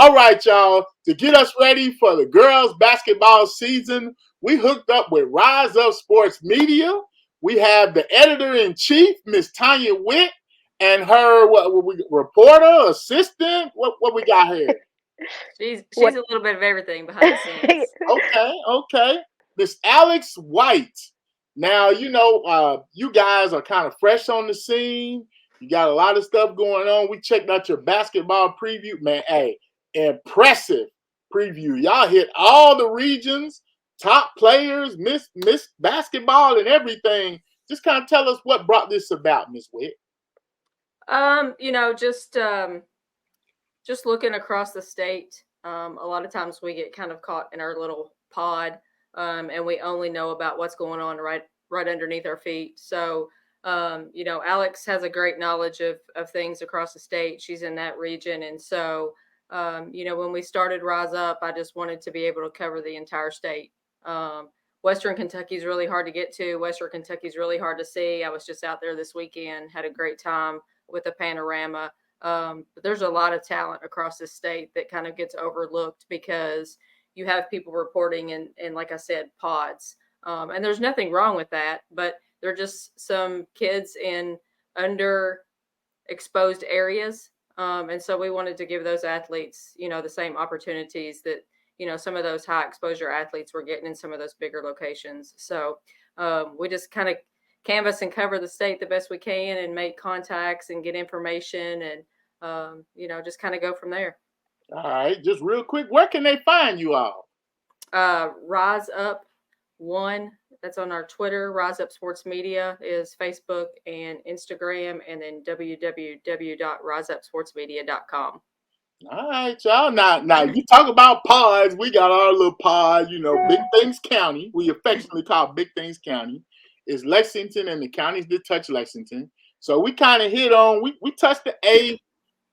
All right, y'all. To get us ready for the girls' basketball season, we hooked up with Rise Up Sports Media. We have the editor-in-chief, Miss Tonia Witt, and her reporter, assistant. What we got here? She's a little bit of everything behind the scenes. Okay. Miss Alyx White. Now, you guys are kind of fresh on the scene. You got a lot of stuff going on. We checked out your basketball preview. Man, hey, impressive preview. Y'all hit all the regions, top players, Miss Basketball and everything. Just kind of tell us what brought this about, Miss Witt. You know, just looking across the state, a lot of times we get kind of caught in our little pod, and we only know about what's going on right underneath our feet. So, Alyx has a great knowledge of things across the state. She's in that region, and so when we started Rise Up, I just wanted to be able to cover the entire state. Western Kentucky is really hard to get to. Western Kentucky is really hard to see. I was just out there this weekend, had a great time with the panorama. But there's a lot of talent across the state that kind of gets overlooked because you have people reporting in like I said, pods. And there's nothing wrong with that, but they're just some kids in underexposed areas. And so we wanted to give those athletes, the same opportunities that, some of those high exposure athletes were getting in some of those bigger locations. So we just kind of canvas and cover the state the best we can and make contacts and get information and just kind of go from there. All right, just real quick, where can they find you all? Rise Up One. That's on our Twitter. Rise Up Sports Media is Facebook and Instagram, and then www.riseupsportsmedia.com. All right, y'all. Now you talk about pods. We got our little pod. Big Things County. We affectionately call Big Things County. Is Lexington and the counties that touch Lexington. So we kind of hit on. We touched the 8th,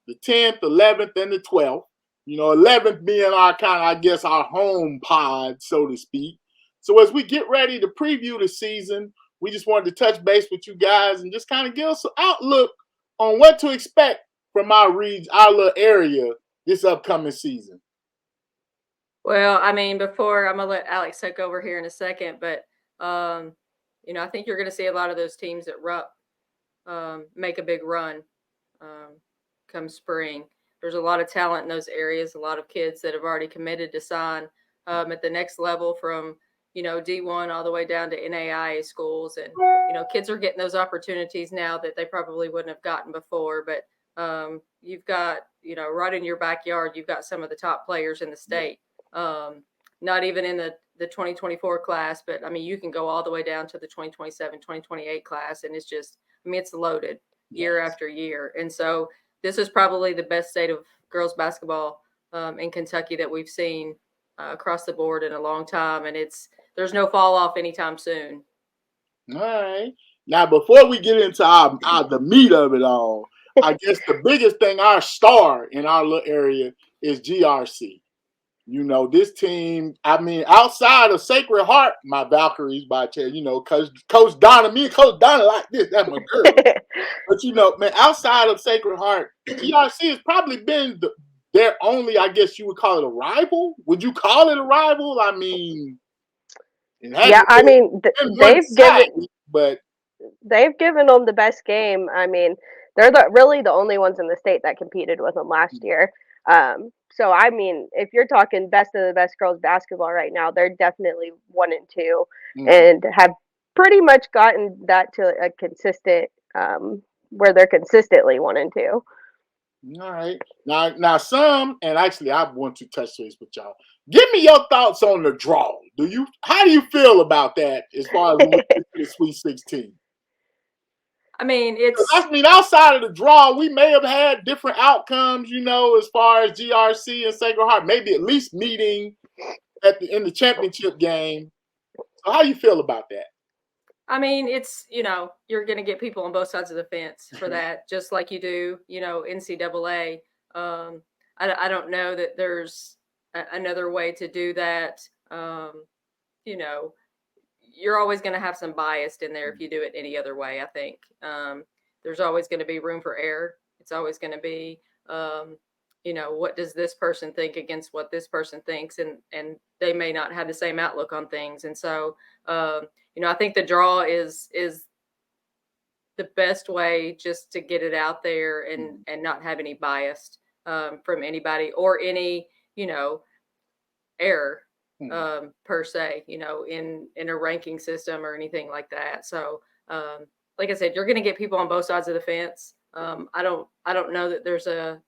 the 10th, 11th, and the 12th. 11th being our kind of, I guess, our home pod, so to speak. So as we get ready to preview the season, we just wanted to touch base with you guys and just kind of give us an outlook on what to expect from our region, our little area this upcoming season. Well, I mean, before I'm gonna let Alyx take over here in a second, but I think you're gonna see a lot of those teams at Rupp make a big run come spring. There's a lot of talent in those areas, a lot of kids that have already committed to sign at the next level from, D1 all the way down to NAIA schools. And, kids are getting those opportunities now that they probably wouldn't have gotten before. But you've got, right in your backyard, you've got some of the top players in the state. Not even in the 2024 class, but I mean, you can go all the way down to the 2027, 2028 class. And it's just, it's loaded year after year. And so this is probably the best state of girls basketball in Kentucky that we've seen across the board in a long time. And there's no fall off anytime soon. All right. Now, before we get into the meat of it all, I guess the biggest thing, our star in our little area is GRC. This team, outside of Sacred Heart, my Valkyries by Coach Donna, me and Coach Donna like this. That's my girl. But, man, outside of Sacred Heart, GRC has probably been their only, I guess you would call it a rival. Would you call it a rival? I mean, they've given them the best game. I mean, they're really the only ones in the state that competed with them last year. So, I mean, if you're talking best of the best girls basketball right now, they're definitely 1 and 2 and have pretty much gotten that to a consistent where they're consistently 1 and 2. All right. Now some, and actually I want to touch base with y'all. Give me your thoughts on the draw. How do you feel about that as far as the Sweet 16? I mean, outside of the draw, we may have had different outcomes, as far as GRC and Sacred Heart, maybe at least meeting in the championship game. So how do you feel about that? I mean, it's, you're going to get people on both sides of the fence for that, just like you do, NCAA. I don't know that there's another way to do that. You're always going to have some bias in there if you do it any other way, I think. There's always going to be room for error. It's always going to be, what does this person think against what this person thinks, and they may not have the same outlook on things. And so, I think the draw is the best way just to get it out there and not have any bias from anybody or any, error per se, in a ranking system or anything like that. So, like I said, you're going to get people on both sides of the fence. I don't know that there's a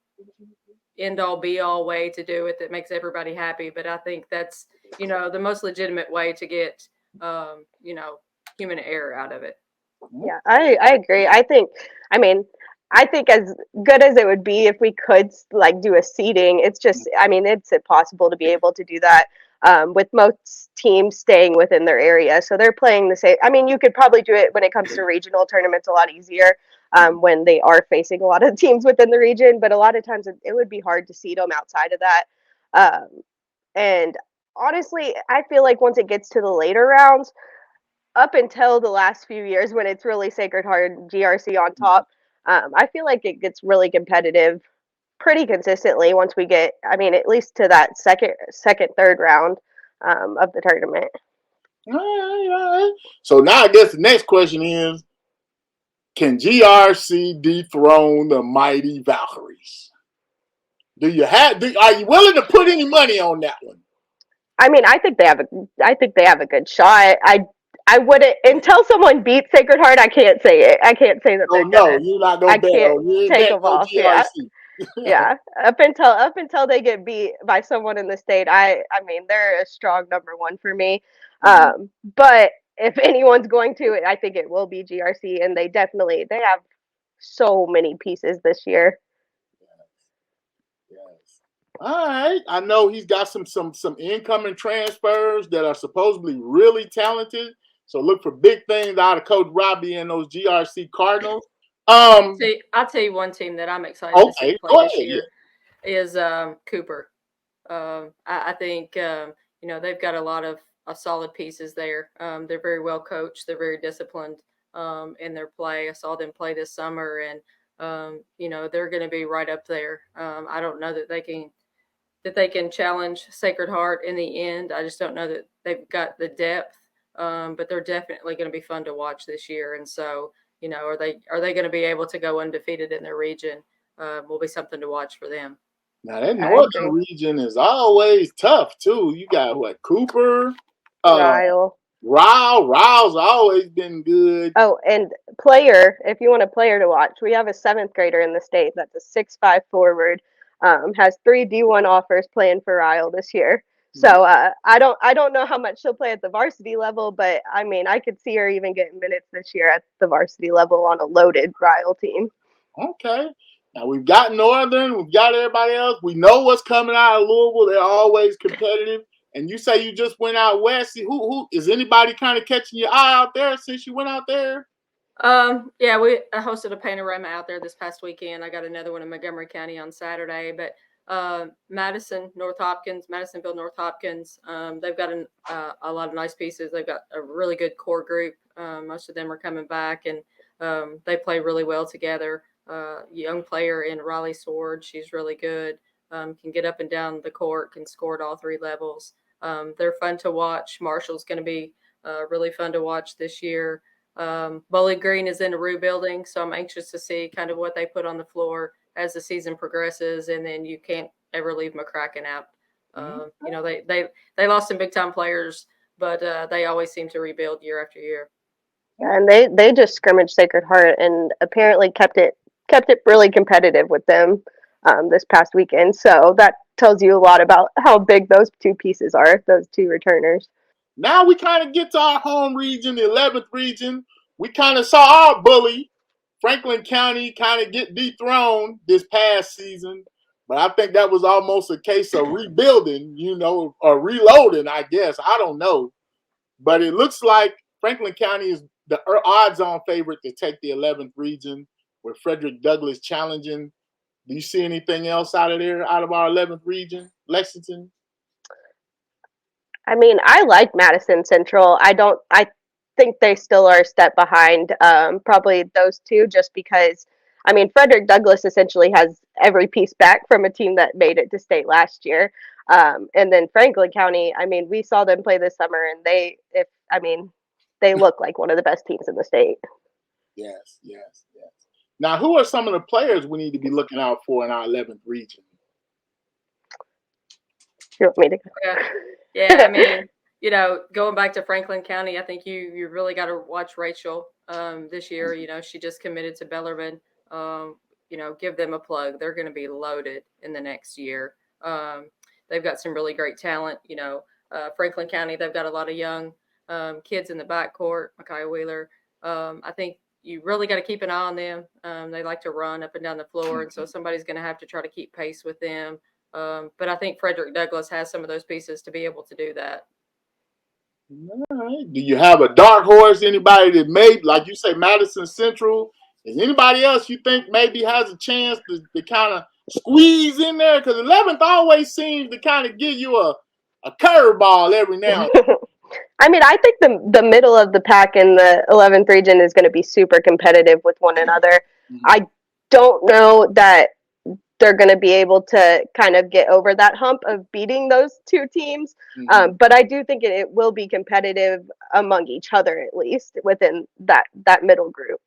end all be all way to do it that makes everybody happy, but I think that's, the most legitimate way to get, human error out of it. Yeah, I agree. I think as good as it would be if we could like do a seeding, it's just, it's impossible to be able to do that with most teams staying within their area. So they're playing the same. You could probably do it when it comes to regional tournaments a lot easier when they are facing a lot of teams within the region. But a lot of times it would be hard to seed them outside of that. And honestly, I feel like once it gets to the later rounds, up until the last few years when it's really Sacred Heart and GRC on top, I feel like it gets really competitive pretty consistently once we get, at least to that second, third round of the tournament. All right. So now I guess the next question is, can GRC dethrone the mighty Valkyries? Are you willing to put any money on that one? I think they have a good shot. I wouldn't until someone beats Sacred Heart. I can't say it. I can't say that. Oh no, you're not gonna bet. You ain't take bet them off. GRC. Yeah. Up until they get beat by someone in the state, they're a strong number one for me. But if anyone's going to, I think it will be GRC, and they have so many pieces this year. Yes. All right. I know he's got some incoming transfers that are supposedly really talented. So look for big things out of Coach Robbie and those GRC Cardinals. I'll tell you one team that I'm excited to see play this year is Cooper. I think they've got a lot of solid pieces there. They're very well coached. They're very disciplined in their play. I saw them play this summer, and they're going to be right up there. I don't know that they can challenge Sacred Heart in the end. I just don't know that they've got the depth. But they're definitely going to be fun to watch this year. And so, are they going to be able to go undefeated in their region? Will be something to watch for them. Now that northern region is always tough too. You got Cooper, Ryle's always been good. Oh, and player, if you want a player to watch, we have a 7th grader in the state that's a 6'5" forward. Has 3 D1 offers playing for Ryle this year. So I don't know how much she'll play at the varsity level, but I could see her even getting minutes this year at the varsity level on a loaded Ryle team. Okay. Now we've got Northern, we've got everybody else. We know what's coming out of Louisville. They're always competitive. And you say you just went out west. Who is anybody kind of catching your eye out there since you went out there? Yeah, I hosted a panorama out there this past weekend. I got another one in Montgomery County on Saturday, but Madisonville, North Hopkins, they've got a lot of nice pieces. They've got a really good core group. Most of them are coming back, and they play really well together. Young player in Riley Sword, she's really good. Can get up and down the court, can score at all 3 levels. They're fun to watch. Marshall's going to be really fun to watch this year. Bowling Green is in a rebuilding, so I'm anxious to see kind of what they put on the floor as the season progresses, and then you can't ever leave McCracken out. They lost some big time players, but they always seem to rebuild year after year. Yeah, and they just scrimmaged Sacred Heart and apparently kept it really competitive with them this past weekend. So that tells you a lot about how big those 2 pieces are, those 2 returners. Now we kind of get to our home region, the 11th region. We kind of saw our bully, Franklin County, kind of get dethroned this past season. But I think that was almost a case of rebuilding, or reloading, I guess. I don't know. But it looks like Franklin County is the odds-on favorite to take the 11th region, with Frederick Douglass challenging. Do you see anything else out of our 11th region, Lexington? I like Madison Central. I think they still are a step behind probably those 2 just because I mean, Frederick Douglass essentially has every piece back from a team that made it to state last year. And then Franklin County, I mean, we saw them play this summer, and they look like one of the best teams in the state. Yes. Now, who are some of the players we need to be looking out for in our 11th region? You want me to go? Yeah. I mean, going back to Franklin County, I think you really got to watch Rachel this year. She just committed to Bellarmine. Give them a plug. They're going to be loaded in the next year. They've got some really great talent. Franklin County, they've got a lot of young kids in the backcourt. Micaiah Wheeler. I think you really got to keep an eye on them. They like to run up and down the floor, and so somebody's going to have to try to keep pace with them. But I think Frederick Douglass has some of those pieces to be able to do that. All right. Do you have a dark horse? Anybody that may, like you say, Madison Central? Is anybody else you think maybe has a chance to kind of squeeze in there? Because 11th always seems to kind of give you a curveball every now and then. I mean, I think the middle of the pack in the 11th region is going to be super competitive with one another. Mm-hmm. I don't know that they're going to be able to kind of get over that hump of beating those two teams. Mm-hmm. But I do think it will be competitive among each other, at least within that middle group.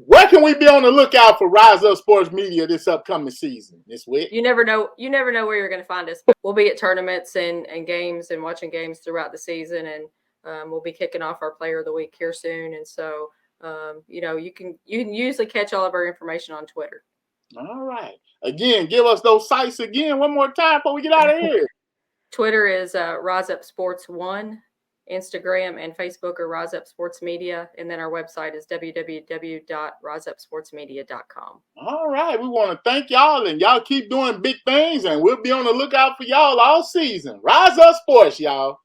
Where can we be on the lookout for Rise Up Sports Media this upcoming season? This week? You never know where you're going to find us. We'll be at tournaments and games and watching games throughout the season, and we'll be kicking off our Player of the Week here soon. And so, you can usually catch all of our information on Twitter. All right. Again, give us those sites again one more time before we get out of here. Twitter is Rise Up Sports 1. Instagram and Facebook are Rise Up Sports Media. And then our website is www.riseupsportsmedia.com. All right. We want to thank y'all, and y'all keep doing big things, and we'll be on the lookout for y'all all season. Rise Up Sports, y'all.